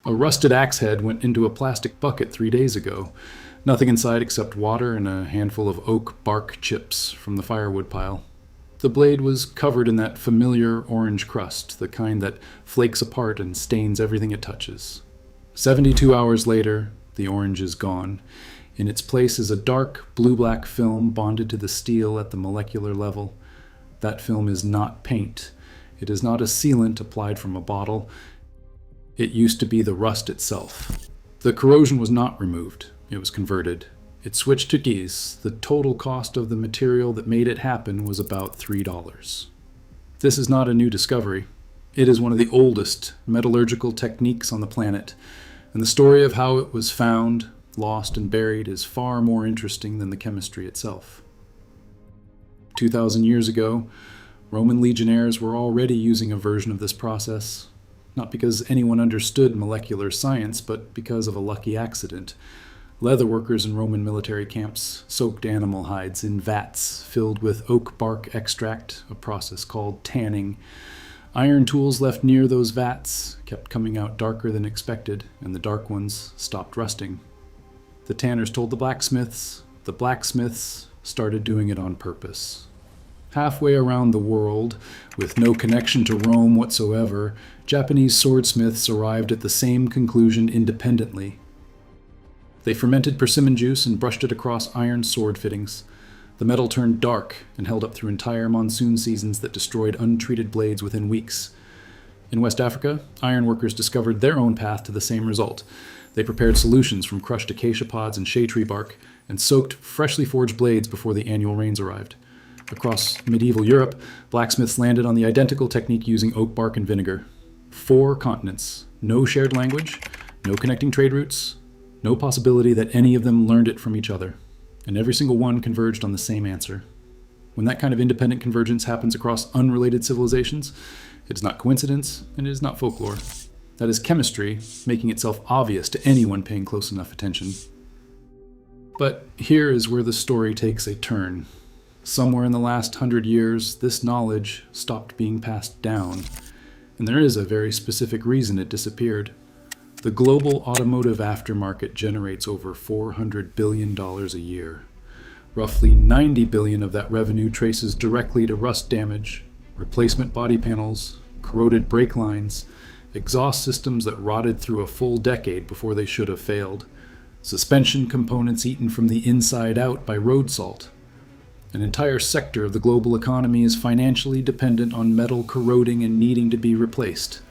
A rusted axe head went into a plastic bucket 3 days ago. Nothing inside except water and a handful of oak bark chips from the firewood pile. The blade was covered in that familiar orange crust, the kind that flakes apart and stains everything it touches. 72 hours later, the orange is gone. In its place is a dark blue-black film bonded to the steel at the molecular level. That film is not paint. It is not a sealant applied from a bottle. It used to be the rust itself. The corrosion was not removed. It was converted. It switched to geese. The total cost of the material that made it happen was about $3. This is not a new discovery. It is one of the oldest metallurgical techniques on the planet, and the story of how it was found, lost, and buried is far more interesting than the chemistry itself. 2,000 years ago, Roman legionnaires were already using a version of this process, not because anyone understood molecular science, but because of a lucky accident. Leather workers in Roman military camps soaked animal hides in vats filled with oak bark extract, a process called tanning. Iron tools left near those vats kept coming out darker than expected, and the dark ones stopped rusting. The tanners told the blacksmiths started doing it on purpose. Halfway around the world, with no connection to Rome whatsoever, Japanese swordsmiths arrived at the same conclusion independently. They fermented persimmon juice and brushed it across iron sword fittings. The metal turned dark and held up through entire monsoon seasons that destroyed untreated blades within weeks. In West Africa, ironworkers discovered their own path to the same result. They prepared solutions from crushed acacia pods and shea tree bark and soaked freshly forged blades before the annual rains arrived. Across medieval Europe, blacksmiths landed on the identical technique using oak bark and vinegar. 4 continents, no shared language, no connecting trade routes, no possibility that any of them learned it from each other, and every single one converged on the same answer. When that kind of independent convergence happens across unrelated civilizations, it is not coincidence and it is not folklore. That is chemistry making itself obvious to anyone paying close enough attention. But here is where the story takes a turn. Somewhere in the last 100 years, this knowledge stopped being passed down, and there is a very specific reason it disappeared. The global automotive aftermarket generates over $400 billion a year. Roughly $90 billion of that revenue traces directly to rust damage, replacement body panels, corroded brake lines, exhaust systems that rotted through a full decade before they should have failed, suspension components eaten from the inside out by road salt. An entire sector of the global economy is financially dependent on metal corroding and needing to be replaced.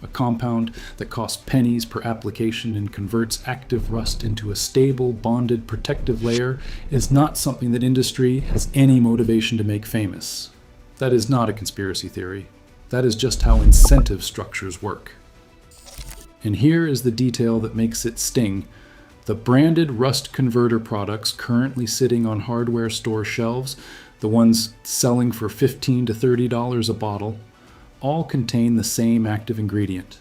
A compound that costs pennies per application and converts active rust into a stable, bonded, protective layer is not something that industry has any motivation to make famous. That is not a conspiracy theory. That is just how incentive structures work. And here is the detail that makes it sting. The branded rust converter products currently sitting on hardware store shelves, the ones selling for $15 to $30 a bottle, all contain the same active ingredient.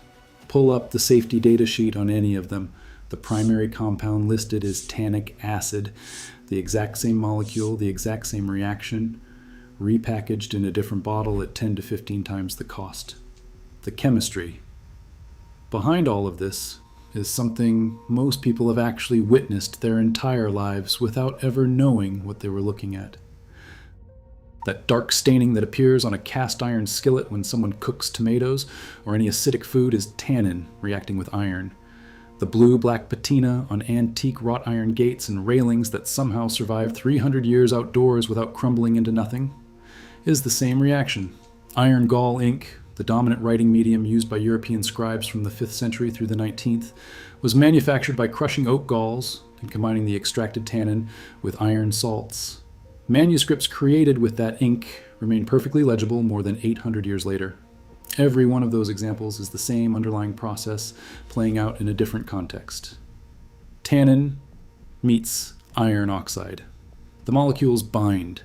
Pull up the safety data sheet on any of them. The primary compound listed is tannic acid, the exact same molecule, the exact same reaction, repackaged in a different bottle at 10 to 15 times the cost. The chemistry behind all of this is something most people have actually witnessed their entire lives without ever knowing what they were looking at. That dark staining that appears on a cast iron skillet when someone cooks tomatoes or any acidic food is tannin reacting with iron. The blue-black patina on antique wrought iron gates and railings that somehow survived 300 years outdoors without crumbling into nothing is the same reaction. Iron gall ink, the dominant writing medium used by European scribes from the 5th century through the 19th, was manufactured by crushing oak galls and combining the extracted tannin with iron salts. Manuscripts created with that ink remain perfectly legible more than 800 years later. Every one of those examples is the same underlying process playing out in a different context. Tannin meets iron oxide. The molecules bind.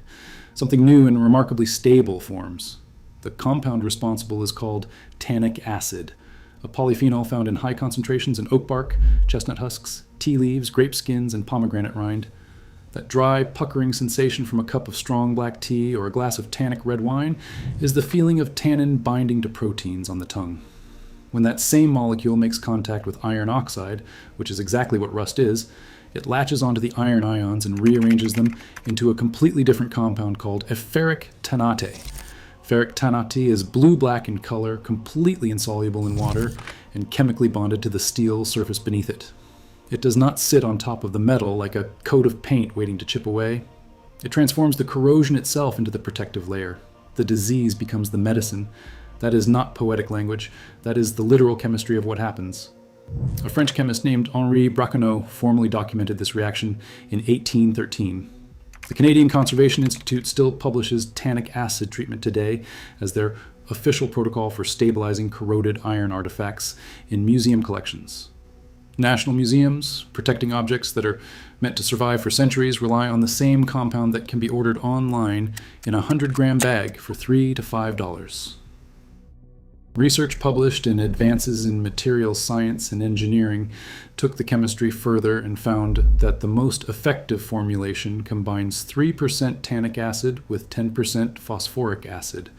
Something new and remarkably stable forms. The compound responsible is called tannic acid, a polyphenol found in high concentrations in oak bark, chestnut husks, tea leaves, grape skins, and pomegranate rind. That dry, puckering sensation from a cup of strong black tea or a glass of tannic red wine is the feeling of tannin binding to proteins on the tongue. When that same molecule makes contact with iron oxide, which is exactly what rust is, it latches onto the iron ions and rearranges them into a completely different compound called a ferric tannate. Ferric tannate is blue-black in color, completely insoluble in water, and chemically bonded to the steel surface beneath it. It does not sit on top of the metal like a coat of paint waiting to chip away. It transforms the corrosion itself into the protective layer. The disease becomes the medicine. That is not poetic language. That is the literal chemistry of what happens. A French chemist named Henri Braconnot formally documented this reaction in 1813. The Canadian Conservation Institute still publishes tannic acid treatment today as their official protocol for stabilizing corroded iron artifacts in museum collections. National museums, protecting objects that are meant to survive for centuries, rely on the same compound that can be ordered online in a 100-gram bag for $3 to $5. Research published in Advances in Materials Science and Engineering took the chemistry further and found that the most effective formulation combines 3% tannic acid with 10% phosphoric acid.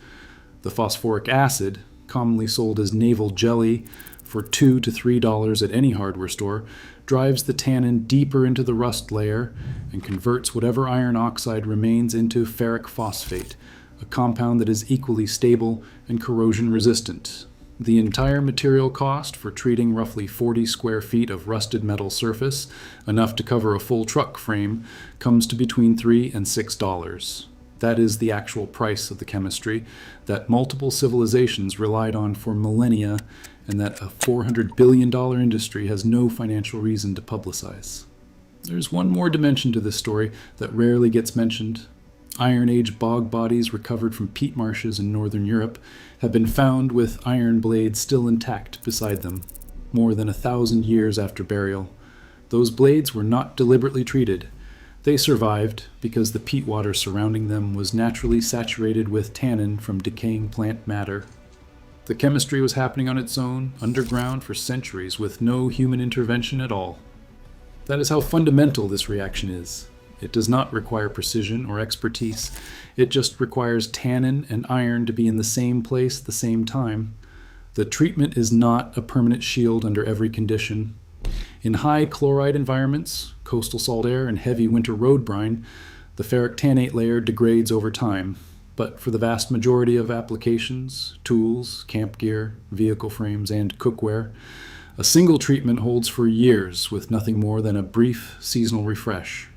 The phosphoric acid, commonly sold as navel jelly for $2 to $3 at any hardware store, drives the tannin deeper into the rust layer and converts whatever iron oxide remains into ferric phosphate, a compound that is equally stable and corrosion resistant. The entire material cost for treating roughly 40 square feet of rusted metal surface, enough to cover a full truck frame, comes to between $3 and $6. That is the actual price of the chemistry that multiple civilizations relied on for millennia and that a $400 billion industry has no financial reason to publicize. There's one more dimension to this story that rarely gets mentioned. Iron Age bog bodies recovered from peat marshes in northern Europe have been found with iron blades still intact beside them, more than 1,000 years after burial. Those blades were not deliberately treated. They survived because the peat water surrounding them was naturally saturated with tannin from decaying plant matter. The chemistry was happening on its own, underground for centuries, with no human intervention at all. That is how fundamental this reaction is. It does not require precision or expertise. It just requires tannin and iron to be in the same place at the same time. The treatment is not a permanent shield under every condition. In high chloride environments, coastal salt air, and heavy winter road brine, the ferric tannate layer degrades over time. But for the vast majority of applications, tools, camp gear, vehicle frames, and cookware, a single treatment holds for years with nothing more than a brief seasonal refresh.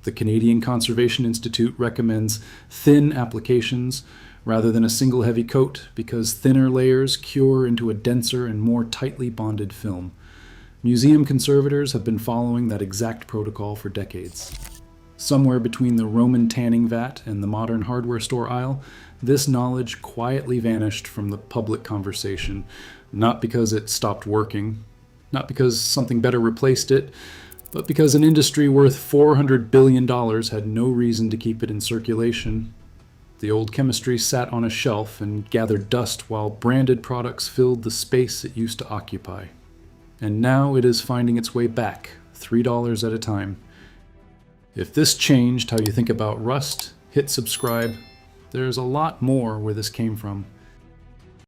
The Canadian Conservation Institute recommends thin applications rather than a single heavy coat because thinner layers cure into a denser and more tightly bonded film. Museum conservators have been following that exact protocol for decades. Somewhere between the Roman tanning vat and the modern hardware store aisle, this knowledge quietly vanished from the public conversation, not because it stopped working, not because something better replaced it, but because an industry worth $400 billion had no reason to keep it in circulation. The old chemistry sat on a shelf and gathered dust while branded products filled the space it used to occupy. And now it is finding its way back, $3 at a time. If this changed how you think about rust, hit subscribe. There's a lot more where this came from.